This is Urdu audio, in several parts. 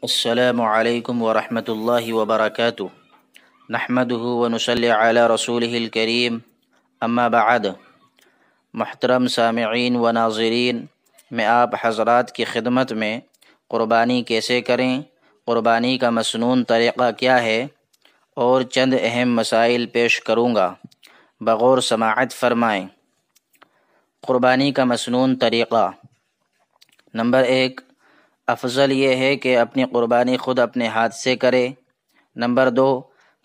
السلام علیکم ورحمۃ اللہ وبرکاتہ۔ نحمدہ ونصلی علی رسولہ الکریم، اما بعد۔ محترم سامعین و ناظرین، میں آپ حضرات کی خدمت میں قربانی کیسے کریں، قربانی کا مسنون طریقہ کیا ہے اور چند اہم مسائل پیش کروں گا، بغور سماعت فرمائیں۔ قربانی کا مسنون طریقہ۔ نمبر 1، افضل یہ ہے کہ اپنی قربانی خود اپنے ہاتھ سے کرے۔ نمبر 2،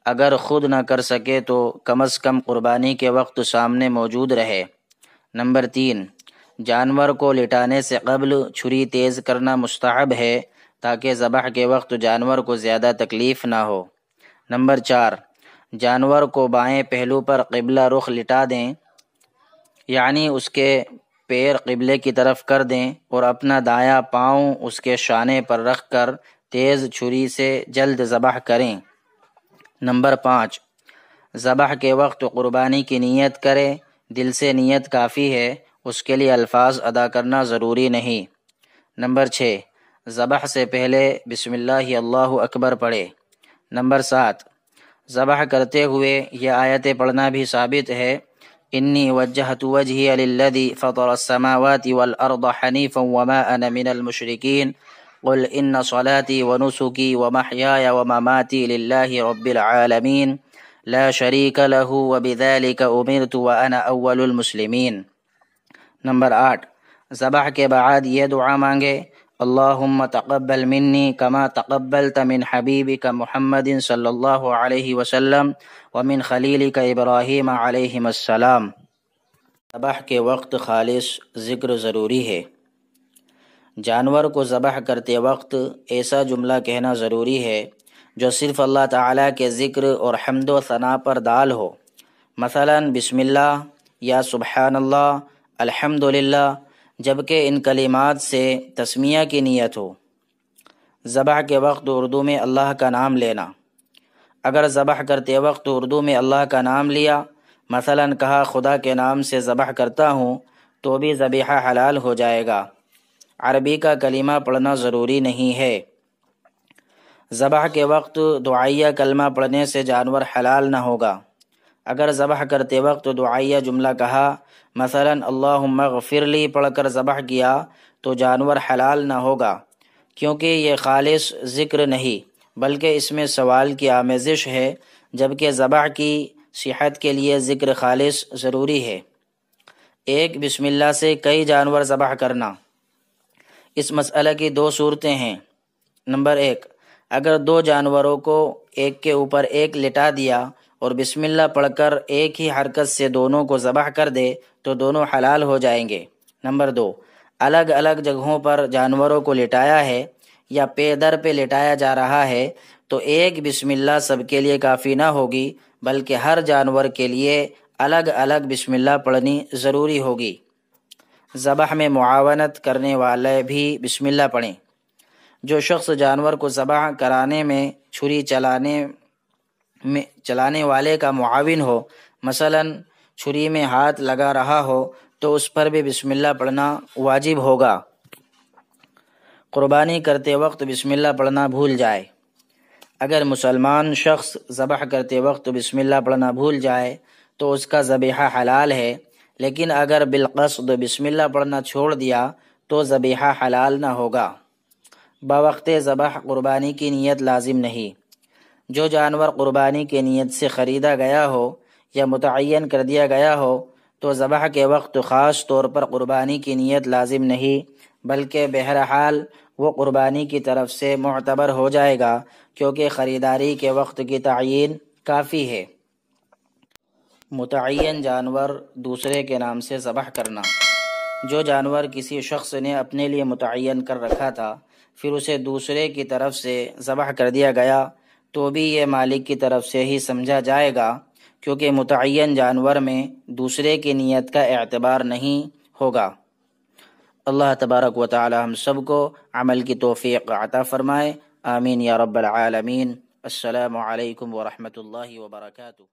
اگر خود نہ کر سکے تو کم از کم قربانی کے وقت سامنے موجود رہے۔ نمبر 3، جانور کو لٹانے سے قبل چھری تیز کرنا مستحب ہے تاکہ ذبح کے وقت جانور کو زیادہ تکلیف نہ ہو۔ نمبر 4، جانور کو بائیں پہلو پر قبلہ رخ لٹا دیں، یعنی اس کے پیر قبلے کی طرف کر دیں اور اپنا دایاں پاؤں اس کے شانے پر رکھ کر تیز چھری سے جلد ذبح کریں۔ نمبر 5، ذبح کے وقت قربانی کی نیت کرے۔ دل سے نیت کافی ہے، اس کے لیے الفاظ ادا کرنا ضروری نہیں۔ نمبر 6، ذبح سے پہلے بسم اللہ اللہ اکبر پڑھے۔ نمبر 7، ذبح کرتے ہوئے یہ آیتیں پڑھنا بھی ثابت ہے: انی وجہت وجہی للذی فطر السماوات والارض حنیفا وما انا من المشرکین قل ان صلاتی ونسکی ومحیای ومماتی للہ رب العالمین لا شریک لہ وبذلک امرت وانا اول المسلمین۔ نمبر 8، ذبح کے بعد یہ دعا مانگے: اللہم تقبل منی کما تقبلت من حبیبک محمد صلی اللہ علیہ وسلم ومن خلیلک ابراہیم علیہم السلام۔ ذبح کے وقت خالص ذکر ضروری ہے۔ جانور کو ذبح کرتے وقت ایسا جملہ کہنا ضروری ہے جو صرف اللہ تعالیٰ کے ذکر اور حمد و ثنا پر دال ہو، مثلا بسم اللہ یا سبحان اللہ، الحمد للہ، جبکہ ان کلمات سے تسمیہ کی نیت ہو۔ ذبح کے وقت اردو میں اللہ کا نام لینا۔ اگر ذبح کرتے وقت اردو میں اللہ کا نام لیا، مثلا کہا خدا کے نام سے ذبح کرتا ہوں، تو بھی ذبیحہ حلال ہو جائے گا۔ عربی کا کلمہ پڑھنا ضروری نہیں ہے۔ ذبح کے وقت دعائیہ کلمہ پڑھنے سے جانور حلال نہ ہوگا۔ اگر ذبح کرتے وقت دعائیہ جملہ کہا، مثلا اللہم اغفر لی پڑھ کر ذبح کیا، تو جانور حلال نہ ہوگا، کیونکہ یہ خالص ذکر نہیں بلکہ اس میں سوال کی آمیزش ہے، جبکہ ذبح کی صحت کے لیے ذکر خالص ضروری ہے۔ ایک بسم اللہ سے کئی جانور ذبح کرنا۔ اس مسئلہ کی دو صورتیں ہیں۔ نمبر 1، اگر دو جانوروں کو ایک کے اوپر ایک لٹا دیا اور بسم اللہ پڑھ کر ایک ہی حرکت سے دونوں کو ذبح کر دے تو دونوں حلال ہو جائیں گے۔ نمبر 2، الگ الگ جگہوں پر جانوروں کو لٹایا ہے یا پے در پہ لٹایا جا رہا ہے تو ایک بسم اللہ سب کے لیے کافی نہ ہوگی، بلکہ ہر جانور کے لیے الگ الگ بسم اللہ پڑھنی ضروری ہوگی۔ ذبح میں معاونت کرنے والے بھی بسم اللہ پڑھیں۔ جو شخص جانور کو ذبح کرانے میں چھری چلانے والے کا معاون ہو، مثلا چھری میں ہاتھ لگا رہا ہو، تو اس پر بھی بسم اللہ پڑھنا واجب ہوگا۔ قربانی کرتے وقت بسم اللہ پڑھنا بھول جائے۔ اگر مسلمان شخص ذبح کرتے وقت بسم اللہ پڑھنا بھول جائے تو اس کا ذبیحہ حلال ہے، لیکن اگر بالقصد بسم اللہ پڑھنا چھوڑ دیا تو ذبیحہ حلال نہ ہوگا۔ بوقت ذبح قربانی کی نیت لازم نہیں۔ جو جانور قربانی کی نیت سے خریدا گیا ہو یا متعین کر دیا گیا ہو تو ذبح کے وقت خاص طور پر قربانی کی نیت لازم نہیں، بلکہ بہرحال وہ قربانی کی طرف سے معتبر ہو جائے گا، کیونکہ خریداری کے وقت کی تعیین کافی ہے۔ متعین جانور دوسرے کے نام سے ذبح کرنا۔ جو جانور کسی شخص نے اپنے لیے متعین کر رکھا تھا، پھر اسے دوسرے کی طرف سے ذبح کر دیا گیا تو بھی یہ مالک کی طرف سے ہی سمجھا جائے گا، کیونکہ متعین جانور میں دوسرے کی نیت کا اعتبار نہیں ہوگا۔ اللہ تبارک و تعالی ہم سب کو عمل کی توفیق عطا فرمائے، آمین یا رب العالمین۔ السلام علیکم ورحمۃ اللہ وبرکاتہ۔